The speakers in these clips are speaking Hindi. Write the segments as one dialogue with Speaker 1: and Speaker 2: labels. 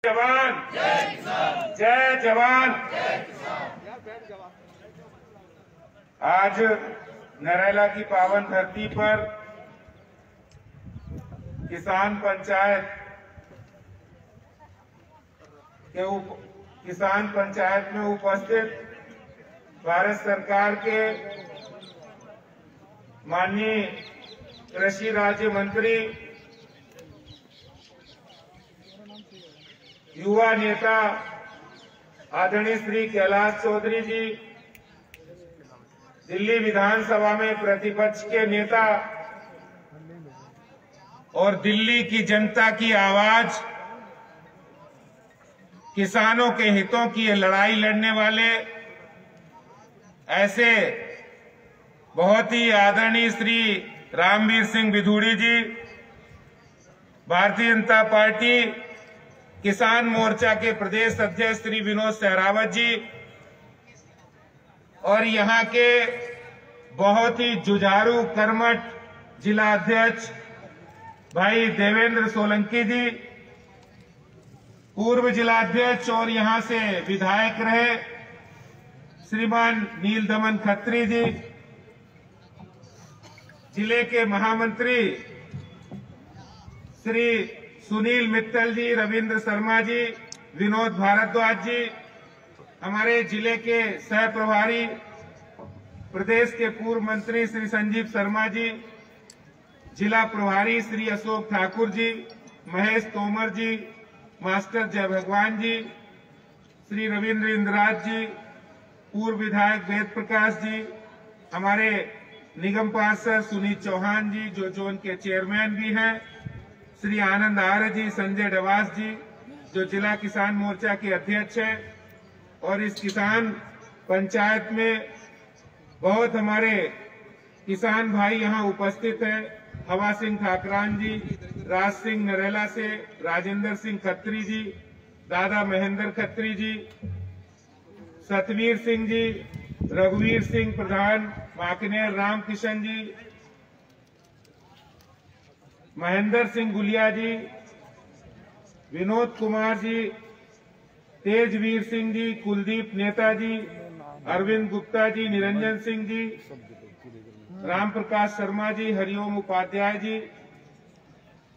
Speaker 1: जवान जय जवान। आज नरेला की पावन धरती पर किसान पंचायत में उपस्थित भारत सरकार के माननीय कृषि राज्य मंत्री, युवा नेता आदरणीय श्री कैलाश चौधरी जी, दिल्ली विधानसभा में प्रतिपक्ष के नेता और दिल्ली की जनता की आवाज, किसानों के हितों की लड़ाई लड़ने वाले ऐसे बहुत ही आदरणीय श्री रामवीर सिंह बिधूड़ी जी, भारतीय जनता पार्टी किसान मोर्चा के प्रदेश अध्यक्ष श्री विनोद सहरावत जी और यहाँ के बहुत ही जुझारू कर्मठ जिला अध्यक्ष भाई देवेंद्र सोलंकी जी, पूर्व जिला अध्यक्ष और यहाँ से विधायक रहे श्रीमान नील दमन खत्री जी, जिले के महामंत्री श्री सुनील मित्तल जी, रविंद्र शर्मा जी, विनोद भारद्वाज जी, हमारे जिले के सह प्रभारी प्रदेश के पूर्व मंत्री श्री संजीव शर्मा जी, जिला प्रभारी श्री अशोक ठाकुर जी, महेश तोमर जी, मास्टर जय भगवान जी, श्री रविंद्र इंद्राज जी, पूर्व विधायक वेद प्रकाश जी, हमारे निगम पार्षद सुनील चौहान जी जो जोन के चेयरमैन भी हैं, श्री आनंद आर्य जी, संजय डवास जी जो जिला किसान मोर्चा के अध्यक्ष हैं, और इस किसान पंचायत में बहुत हमारे किसान भाई यहाँ उपस्थित हैं। हवा सिंह ठाकरान जी, राज सिंह नरेला से, राजेंद्र सिंह खत्री जी, दादा महेंद्र खत्री जी, सतवीर सिंह जी, रघुवीर सिंह प्रधान, माकनेर रामकिशन जी, महेंद्र सिंह गुलिया जी, विनोद कुमार जी, तेजवीर सिंह जी, कुलदीप नेता जी, अरविंद गुप्ता जी, निरंजन सिंह जी, राम प्रकाश शर्मा जी, हरिओम उपाध्याय जी,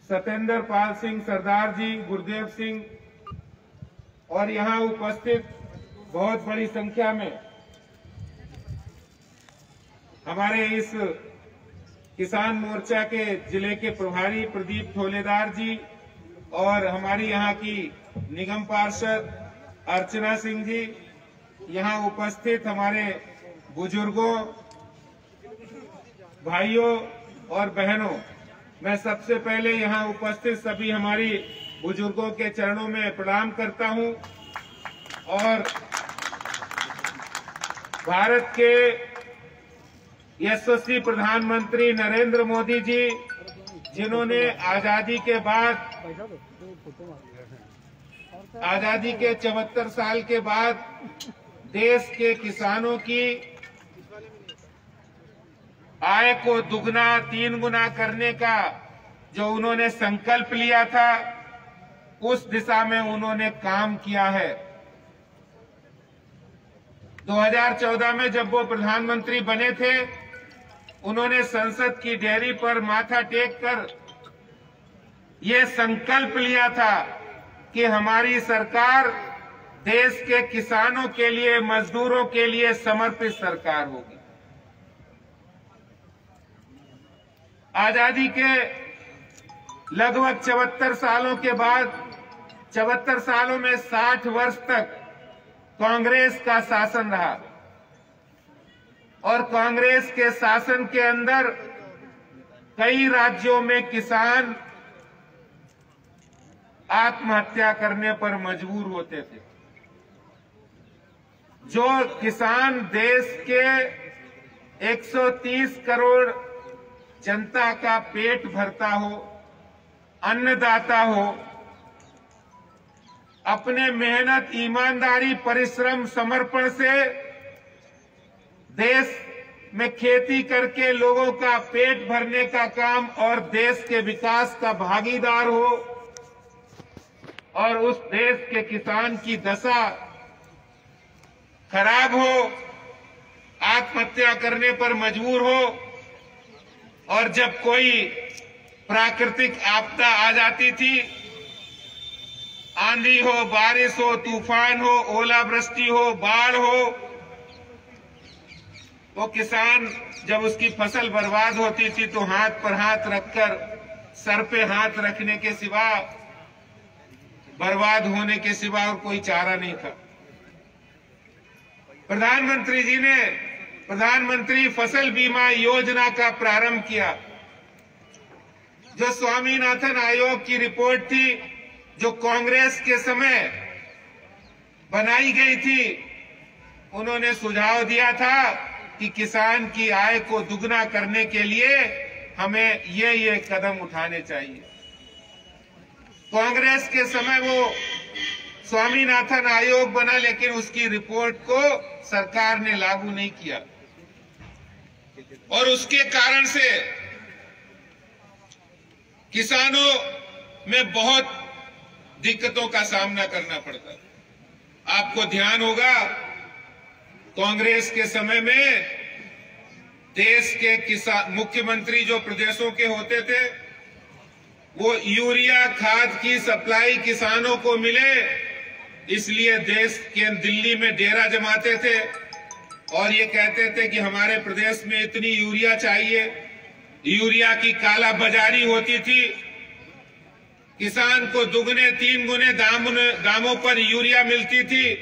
Speaker 1: सत्येंद्र पाल सिंह सरदार जी, गुरुदेव सिंह और यहाँ उपस्थित बहुत बड़ी संख्या में हमारे इस किसान मोर्चा के जिले के प्रभारी प्रदीप ठोलेदार जी और हमारी यहाँ की निगम पार्षद अर्चना सिंह जी, यहाँ उपस्थित हमारे बुजुर्गों, भाइयों और बहनों, मैं सबसे पहले यहाँ उपस्थित सभी हमारी बुजुर्गों के चरणों में प्रणाम करता हूँ और भारत के यशस्वी प्रधानमंत्री नरेंद्र मोदी जी, जिन्होंने आजादी के 74 साल के बाद देश के किसानों की आय को दुगना 3 गुना करने का जो उन्होंने संकल्प लिया था, उस दिशा में उन्होंने काम किया है। 2014 में जब वो प्रधानमंत्री बने थे, उन्होंने संसद की डेयरी पर माथा टेक कर ये संकल्प लिया था कि हमारी सरकार देश के किसानों के लिए, मजदूरों के लिए समर्पित सरकार होगी। आजादी के लगभग 74 सालों के बाद 74 सालों में 60 वर्ष तक कांग्रेस का शासन रहा और कांग्रेस के शासन के अंदर कई राज्यों में किसान आत्महत्या करने पर मजबूर होते थे। जो किसान देश के 130 करोड़ जनता का पेट भरता हो, अन्नदाता हो, अपने मेहनत, ईमानदारी, परिश्रम, समर्पण से देश में खेती करके लोगों का पेट भरने का काम और देश के विकास का भागीदार हो और उस देश के किसान की दशा खराब हो, आत्महत्या करने पर मजबूर हो, और जब कोई प्राकृतिक आपदा आ जाती थी, आंधी हो, बारिश हो, तूफान हो, ओलावृष्टि हो, बाढ़ हो, वो किसान जब उसकी फसल बर्बाद होती थी तो हाथ पर हाथ रखकर, सर पे हाथ रखने के सिवा, बर्बाद होने के सिवा और कोई चारा नहीं था। प्रधानमंत्री जी ने प्रधानमंत्री फसल बीमा योजना का प्रारंभ किया। जो स्वामीनाथन आयोग की रिपोर्ट थी, जो कांग्रेस के समय बनाई गई थी, उन्होंने सुझाव दिया था कि किसान की आय को दुगना करने के लिए हमें ये कदम उठाने चाहिए। कांग्रेस के समय वो स्वामीनाथन आयोग बना, लेकिन उसकी रिपोर्ट को सरकार ने लागू नहीं किया, और उसके कारण से किसानों में बहुत दिक्कतों का सामना करना पड़ता। आपको ध्यान होगा, कांग्रेस के समय में देश के किसान मुख्यमंत्री जो प्रदेशों के होते थे, वो यूरिया खाद की सप्लाई किसानों को मिले, इसलिए देश के दिल्ली में डेरा जमाते थे और ये कहते थे कि हमारे प्रदेश में इतनी यूरिया चाहिए। यूरिया की काला बाजारी होती थी, किसान को दुगने तीन गुने दामों पर यूरिया मिलती थी,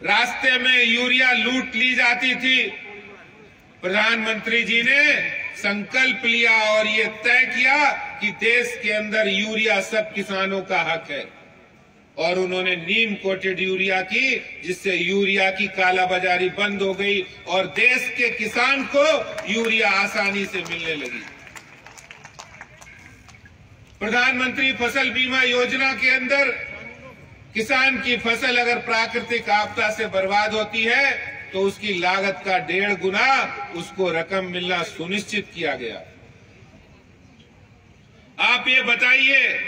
Speaker 1: रास्ते में यूरिया लूट ली जाती थी। प्रधानमंत्री जी ने संकल्प लिया और ये तय किया कि देश के अंदर यूरिया सब किसानों का हक है, और उन्होंने नीम कोटेड यूरिया की, जिससे यूरिया की कालाबाजारी बंद हो गई और देश के किसान को यूरिया आसानी से मिलने लगी। प्रधानमंत्री फसल बीमा योजना के अंदर किसान की फसल अगर प्राकृतिक आपदा से बर्बाद होती है तो उसकी लागत का 1.5 गुना उसको रकम मिलना सुनिश्चित किया गया। आप ये बताइए,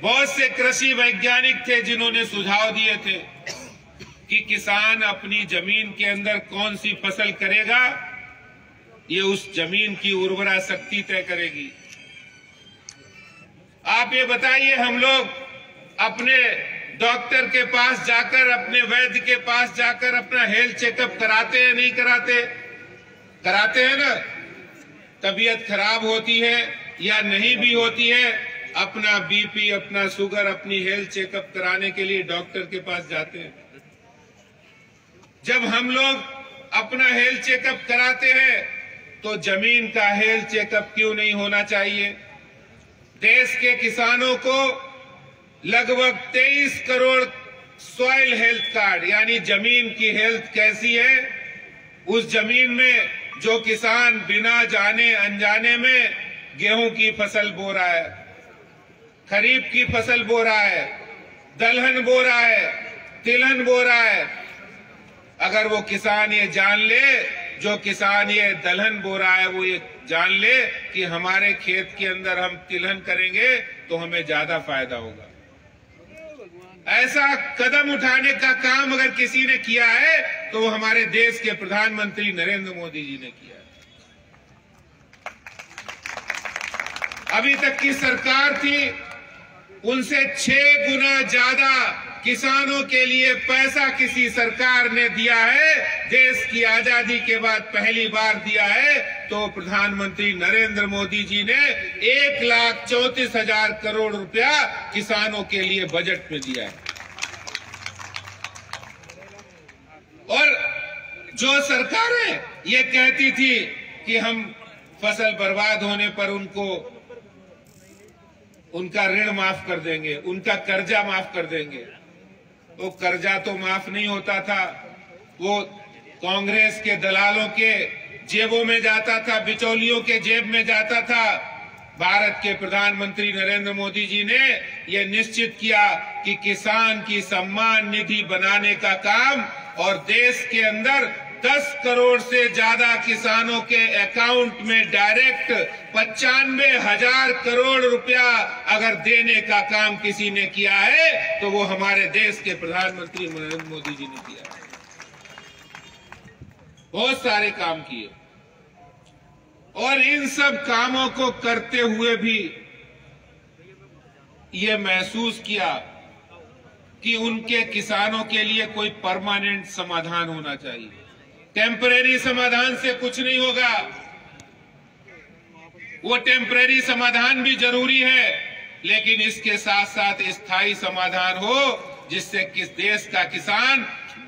Speaker 1: बहुत से कृषि वैज्ञानिक थे जिन्होंने सुझाव दिए थे कि किसान अपनी जमीन के अंदर कौन सी फसल करेगा, ये उस जमीन की उर्वरा शक्ति तय करेगी। आप ये बताइए, हम लोग अपने डॉक्टर के पास जाकर, अपने वैद्य के पास जाकर अपना हेल्थ चेकअप कराते हैं नहीं कराते? कराते हैं ना। तबीयत खराब होती है या नहीं भी होती है, अपना बीपी, अपना शुगर, अपनी हेल्थ चेकअप कराने के लिए डॉक्टर के पास जाते हैं। जब हम लोग अपना हेल्थ चेकअप कराते हैं तो जमीन का हेल्थ चेकअप क्यों नहीं होना चाहिए? देश के किसानों को लगभग 23 करोड़ सॉइल हेल्थ कार्ड, यानी जमीन की हेल्थ कैसी है, उस जमीन में जो किसान बिना जाने अनजाने में गेहूं की फसल बो रहा है, खरीफ की फसल बो रहा है, दलहन बो रहा है, तिलहन बो रहा है, अगर वो किसान ये जान ले, जो किसान ये दलहन बो रहा है, वो ये जान ले कि हमारे खेत के अंदर हम तिलहन करेंगे तो हमें ज्यादा फायदा होगा। ऐसा कदम उठाने का काम अगर किसी ने किया है तो वो हमारे देश के प्रधानमंत्री नरेंद्र मोदी जी ने किया है। अभी तक की सरकार थी, उनसे 6 गुना ज्यादा किसानों के लिए पैसा किसी सरकार ने दिया है। देश की आजादी के बाद पहली बार दिया है तो प्रधानमंत्री नरेंद्र मोदी जी ने 1,34,000 करोड़ रुपया किसानों के लिए बजट में दिया है। और जो सरकारें ये कहती थी कि हम फसल बर्बाद होने पर उनका ऋण माफ कर देंगे, उनका कर्जा माफ कर देंगे, तो कर्जा तो माफ नहीं होता था, वो कांग्रेस के दलालों के जेबों में जाता था, बिचौलियों के जेब में जाता था। भारत के प्रधानमंत्री नरेंद्र मोदी जी ने यह निश्चित किया कि किसान की सम्मान निधि बनाने का काम और देश के अंदर 10 करोड़ से ज्यादा किसानों के अकाउंट में डायरेक्ट 95,000 करोड़ रुपया अगर देने का काम किसी ने किया है तो वो हमारे देश के प्रधानमंत्री नरेंद्र मोदी जी ने किया है। बहुत सारे काम किए और इन सब कामों को करते हुए भी ये महसूस किया कि उनके किसानों के लिए कोई परमानेंट समाधान होना चाहिए। टेम्परेरी समाधान से कुछ नहीं होगा, वो टेम्परेरी समाधान भी जरूरी है, लेकिन इसके साथ साथ स्थायी समाधान हो जिससे किस देश का किसान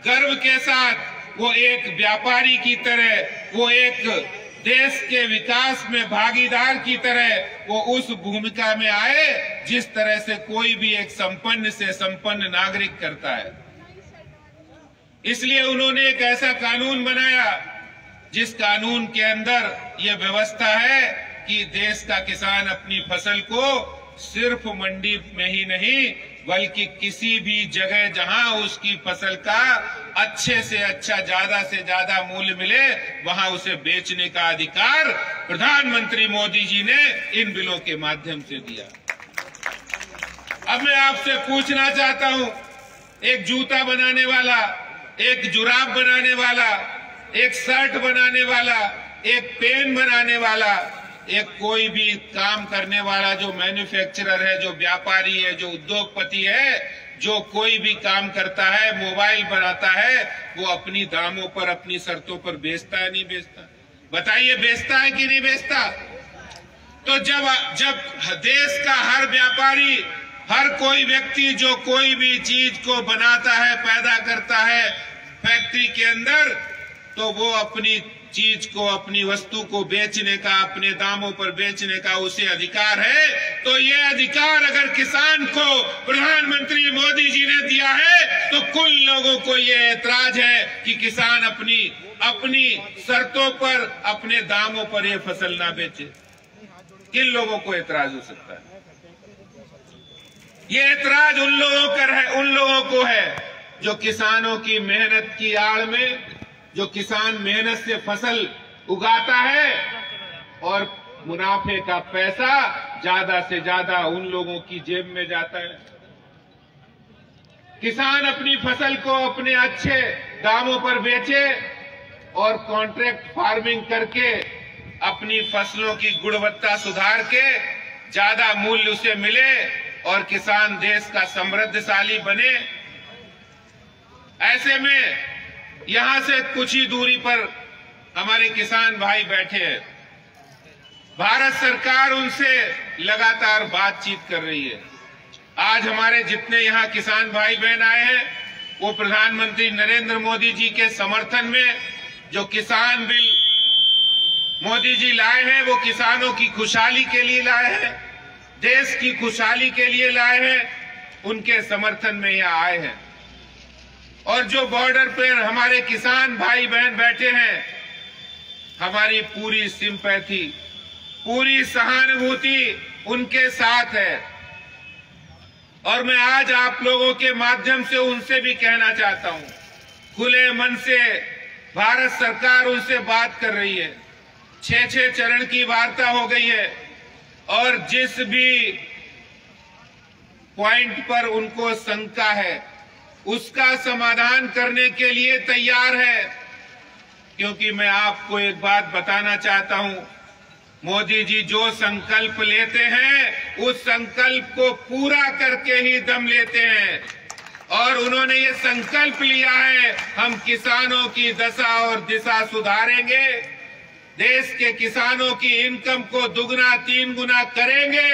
Speaker 1: गर्व के साथ वो एक व्यापारी की तरह, वो एक देश के विकास में भागीदार की तरह वो उस भूमिका में आए जिस तरह से कोई भी एक संपन्न से संपन्न नागरिक करता है। इसलिए उन्होंने एक ऐसा कानून बनाया जिस कानून के अंदर यह व्यवस्था है कि देश का किसान अपनी फसल को सिर्फ मंडी में ही नहीं बल्कि किसी भी जगह जहां उसकी फसल का अच्छे से अच्छा, ज्यादा से ज्यादा मूल्य मिले, वहां उसे बेचने का अधिकार प्रधानमंत्री मोदी जी ने इन बिलों के माध्यम से दिया। अब मैं आपसे पूछना चाहता हूं, एक जूता बनाने वाला, एक जुराब बनाने वाला, एक शर्ट बनाने वाला, एक पेन बनाने वाला, एक कोई भी काम करने वाला जो मैन्युफैक्चरर है, जो व्यापारी है, जो उद्योगपति है, जो कोई भी काम करता है, मोबाइल बनाता है, वो अपनी दामों पर, अपनी शर्तों पर बेचता है नहीं बेचता? बताइए, बेचता है कि नहीं बेचता? तो जब देश का हर व्यापारी, हर कोई व्यक्ति जो कोई भी चीज को बनाता है, पैदा करता है फैक्ट्री के अंदर, तो वो अपनी चीज को, अपनी वस्तु को बेचने का, अपने दामों पर बेचने का उसे अधिकार है। तो ये अधिकार अगर किसान को प्रधानमंत्री मोदी जी ने दिया है तो कुल लोगों को ये ऐतराज है कि किसान अपनी शर्तों पर, अपने दामों पर ये फसल ना बेचे। किन लोगों को ऐतराज हो सकता है? ये ऐतराज उन लोगों को है जो किसानों की मेहनत की आड़ में, जो किसान मेहनत से फसल उगाता है और मुनाफे का पैसा ज्यादा से ज्यादा उन लोगों की जेब में जाता है। किसान अपनी फसल को अपने अच्छे दामों पर बेचे और कॉन्ट्रैक्ट फार्मिंग करके अपनी फसलों की गुणवत्ता सुधार के ज्यादा मूल्य उसे मिले और किसान देश का समृद्धशाली बने। ऐसे में यहां से कुछ ही दूरी पर हमारे किसान भाई बैठे हैं। भारत सरकार उनसे लगातार बातचीत कर रही है। आज हमारे जितने यहां किसान भाई बहन आए हैं वो प्रधानमंत्री नरेंद्र मोदी जी के समर्थन में जो किसान बिल मोदी जी लाए हैं वो किसानों की खुशहाली के लिए लाए हैं, देश की खुशहाली के लिए लाए हैं, उनके समर्थन में यहां आए हैं। और जो बॉर्डर पर हमारे किसान भाई बहन बैठे हैं, हमारी पूरी सिंपैथी, पूरी सहानुभूति उनके साथ है। और मैं आज आप लोगों के माध्यम से उनसे भी कहना चाहता हूं, खुले मन से भारत सरकार उनसे बात कर रही है। 6 चरण की वार्ता हो गई है और जिस भी पॉइंट पर उनको शंका है उसका समाधान करने के लिए तैयार है। क्योंकि मैं आपको एक बात बताना चाहता हूं, मोदी जी जो संकल्प लेते हैं उस संकल्प को पूरा करके ही दम लेते हैं। और उन्होंने ये संकल्प लिया है, हम किसानों की दशा और दिशा सुधारेंगे, देश के किसानों की इनकम को दुगना 3 गुना करेंगे।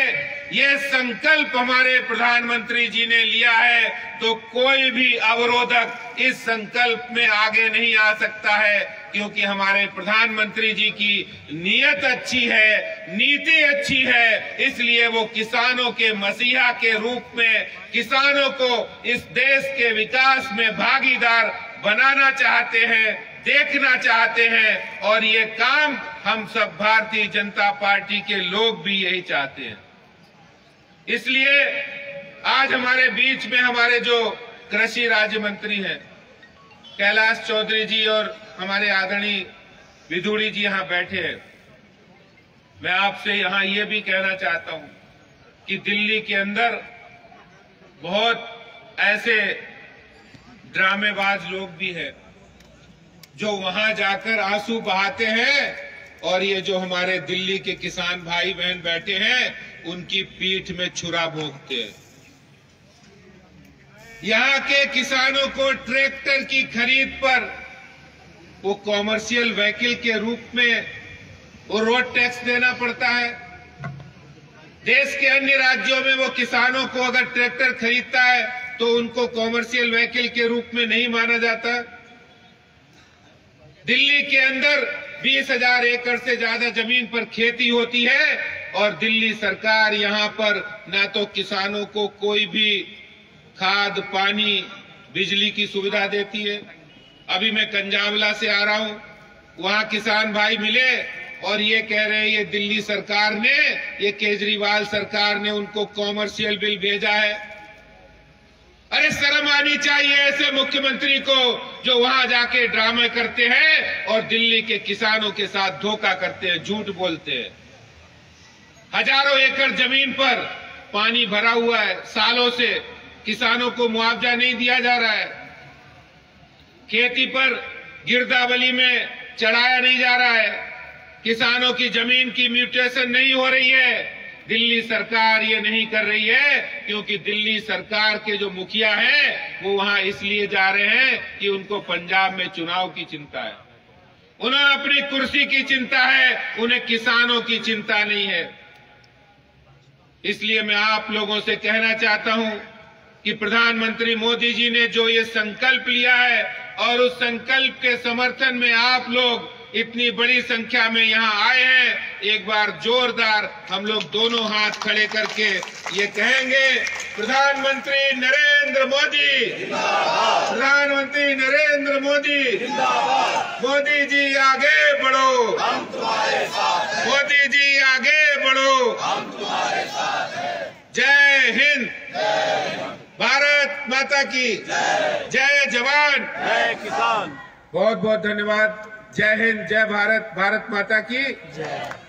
Speaker 1: ये संकल्प हमारे प्रधानमंत्री जी ने लिया है तो कोई भी अवरोधक इस संकल्प में आगे नहीं आ सकता है। क्योंकि हमारे प्रधानमंत्री जी की नीयत अच्छी है, नीति अच्छी है, इसलिए वो किसानों के मसीहा के रूप में किसानों को इस देश के विकास में भागीदार बनाना चाहते हैं, देखना चाहते हैं। और ये काम हम सब भारतीय जनता पार्टी के लोग भी यही चाहते हैं। इसलिए आज हमारे बीच में हमारे जो कृषि राज्य मंत्री हैं कैलाश चौधरी जी और हमारे आदरणीय विधुड़ी जी यहाँ बैठे हैं। मैं आपसे यहाँ ये भी कहना चाहता हूँ कि दिल्ली के अंदर बहुत ऐसे ड्रामेबाज लोग भी हैं जो वहां जाकर आंसू बहाते हैं और ये जो हमारे दिल्ली के किसान भाई बहन बैठे हैं उनकी पीठ में छुरा भोंकते हैं। यहाँ के किसानों को ट्रैक्टर की खरीद पर वो कॉमर्शियल व्हीकल के रूप में वो रोड टैक्स देना पड़ता है। देश के अन्य राज्यों में वो किसानों को अगर ट्रैक्टर खरीदता है तो उनको कॉमर्शियल व्हीकल के रूप में नहीं माना जाता। दिल्ली के अंदर 20,000 एकड़ से ज्यादा जमीन पर खेती होती है और दिल्ली सरकार यहां पर ना तो किसानों को कोई भी खाद, पानी, बिजली की सुविधा देती है। अभी मैं कंजावला से आ रहा हूं, वहां किसान भाई मिले और ये कह रहे हैं ये दिल्ली सरकार ने, ये केजरीवाल सरकार ने उनको कॉमर्शियल बिल भेजा है। अरे शर्म आनी चाहिए ऐसे मुख्यमंत्री को जो वहां जाके ड्रामे करते हैं और दिल्ली के किसानों के साथ धोखा करते हैं, झूठ बोलते हैं। हजारों एकड़ जमीन पर पानी भरा हुआ है, सालों से किसानों को मुआवजा नहीं दिया जा रहा है। खेती पर गिरदावली में चढ़ाया नहीं जा रहा है, किसानों की जमीन की म्यूटेशन नहीं हो रही है। दिल्ली सरकार ये नहीं कर रही है क्योंकि दिल्ली सरकार के जो मुखिया हैं वो वहां इसलिए जा रहे हैं कि उनको पंजाब में चुनाव की चिंता है, उन्हें अपनी कुर्सी की चिंता है, उन्हें किसानों की चिंता नहीं है। इसलिए मैं आप लोगों से कहना चाहता हूं कि प्रधानमंत्री मोदी जी ने जो ये संकल्प लिया है और उस संकल्प के समर्थन में आप लोग इतनी बड़ी संख्या में यहाँ आए हैं, एक बार जोरदार हम लोग दोनों हाथ खड़े करके ये कहेंगे, प्रधानमंत्री नरेंद्र मोदी, प्रधानमंत्री नरेंद्र मोदी, मोदी जी आगे बढ़ो, हम तुम्हारे साथ हैं, मोदी जी आगे बढ़ो, हम तुम्हारे साथ हैं। जय हिंद, भारत माता की जय जवान,
Speaker 2: जय किसान।
Speaker 1: बहुत बहुत धन्यवाद। जय हिंद, जय भारत, भारत माता की जय।